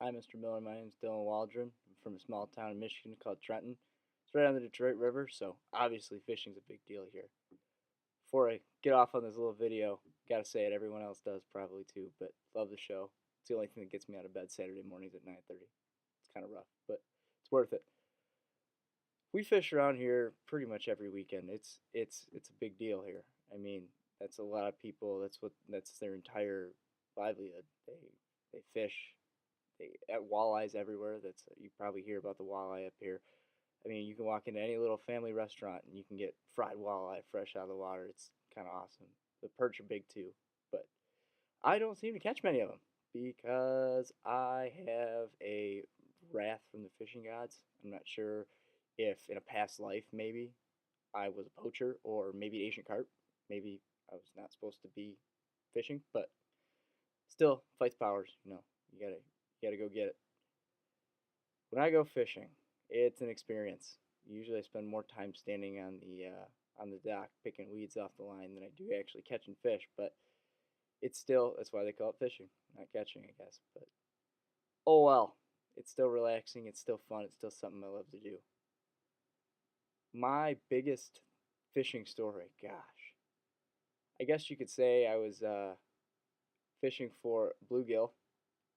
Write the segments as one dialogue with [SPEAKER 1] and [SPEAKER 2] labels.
[SPEAKER 1] Hi, Mr. Miller. My name is Dylan Waldron. I'm from a small town in Michigan called Trenton. It's right on the Detroit River, so obviously fishing's a big deal here. Before I get off on this little video, gotta say it, everyone else does probably too, but love the show. It's the only thing that gets me out of bed Saturday mornings at 9:30. It's kind of rough, but it's worth it. We fish around here pretty much every weekend. It's a big deal here. I mean, that's a lot of people. That's their entire livelihood. They fish. They at walleyes everywhere. That's you probably hear about the walleye up here. I mean, you can walk into any little family restaurant and you can get fried walleye fresh out of the water. It's kind of awesome. The perch are big too, but I don't seem to catch many of them because I have a wrath from the fishing gods. I'm not sure if in a past life maybe I was a poacher or maybe Asian carp. Maybe I was not supposed to be fishing, but still fights powers. You gotta go get it. When I go fishing, it's an experience. Usually, I spend more time standing on the dock picking weeds off the line than I do actually catching fish. But that's why they call it fishing, not catching, I guess. But oh well, it's still relaxing. It's still fun. It's still something I love to do. My biggest fishing story, gosh, I guess you could say I was fishing for bluegill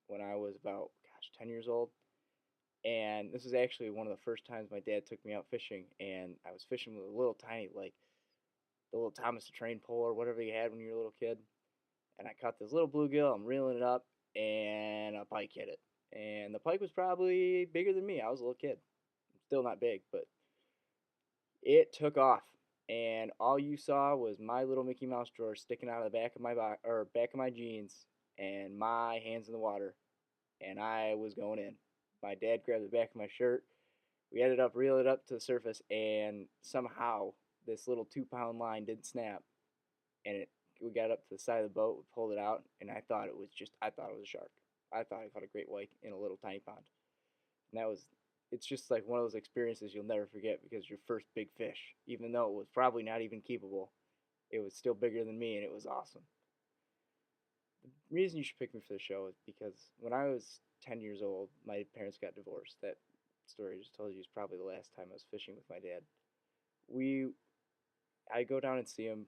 [SPEAKER 1] when I was about 10 years old. And this was actually one of the first times my dad took me out fishing, and I was fishing with a little tiny, like the little Thomas the Train pole or whatever you had when you were a little kid. And I caught this little bluegill. I'm reeling it up, and a pike hit it. And the pike was probably bigger than me. I was a little kid. Still not big, but it took off. And all you saw was my little Mickey Mouse drawer sticking out of the back of my jeans, and my hands in the water, and I was going in. My dad grabbed the back of my shirt. We ended up reeling it up to the surface, and somehow this little 2 pound line didn't snap, and we got up to the side of the boat, we pulled it out, and I thought it was a shark. I thought I caught a great white in a little tiny pond, and it's just like one of those experiences you'll never forget because your first big fish, even though it was probably not even keepable, it was still bigger than me, and it was awesome. The reason you should pick me for the show is because when I was 10 years old, my parents got divorced. That story I just told you is probably the last time I was fishing with my dad. We, I go down and see him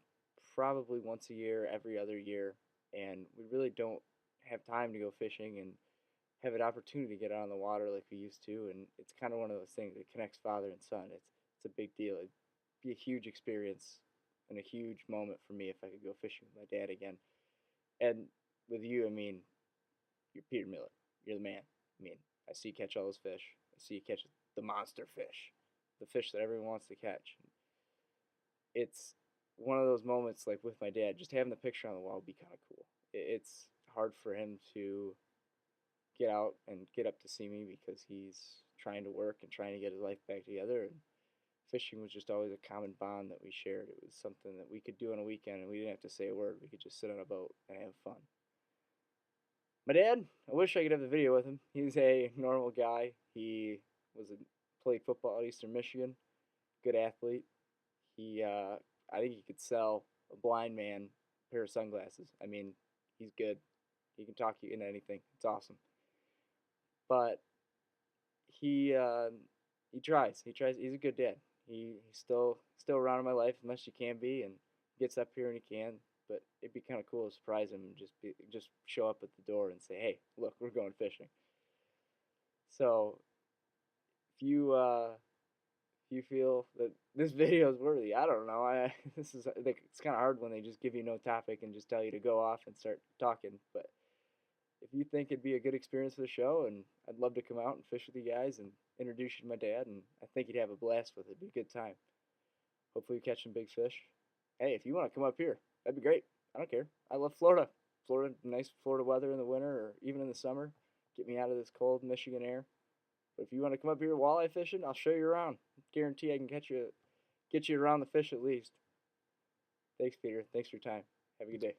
[SPEAKER 1] probably once a year, every other year, and we really don't have time to go fishing and have an opportunity to get out on the water like we used to. And it's kind of one of those things that connects father and son. It's a big deal. It'd be a huge experience and a huge moment for me if I could go fishing with my dad again. And with you, I mean, you're Peter Miller. You're the man. I mean, I see you catch all those fish. I see you catch the monster fish, the fish that everyone wants to catch. It's one of those moments like with my dad, just having the picture on the wall would be kind of cool. It's hard for him to get out and get up to see me because he's trying to work and trying to get his life back together. And fishing was just always a common bond that we shared. It was something that we could do on a weekend and we didn't have to say a word. We could just sit on a boat and have fun. My dad, I wish I could have the video with him. He's a normal guy. He played football at Eastern Michigan, good athlete. I think he could sell a blind man a pair of sunglasses. I mean, he's good. He can talk you into anything. It's awesome. But he uh, he tries. He tries. He's a good dad. He's still around in my life as much as he can be, and gets up here when he can. But it'd be kind of cool to surprise him and just show up at the door and say, "Hey, look, we're going fishing." So if you feel that this video is worthy, I don't know. This is like it's kind of hard when they just give you no topic and just tell you to go off and start talking. But if you think it'd be a good experience for the show, and I'd love to come out and fish with you guys and introduce you to my dad, and I think you'd have a blast with it. It'd be a good time. Hopefully, you catch some big fish. Hey, if you want to come up here, that'd be great. I don't care. I love Florida. Florida, nice Florida weather in the winter or even in the summer. Get me out of this cold Michigan air. But if you want to come up here walleye fishing, I'll show you around. Guarantee I can get you around the fish at least. Thanks, Peter. Thanks for your time. Have a good day.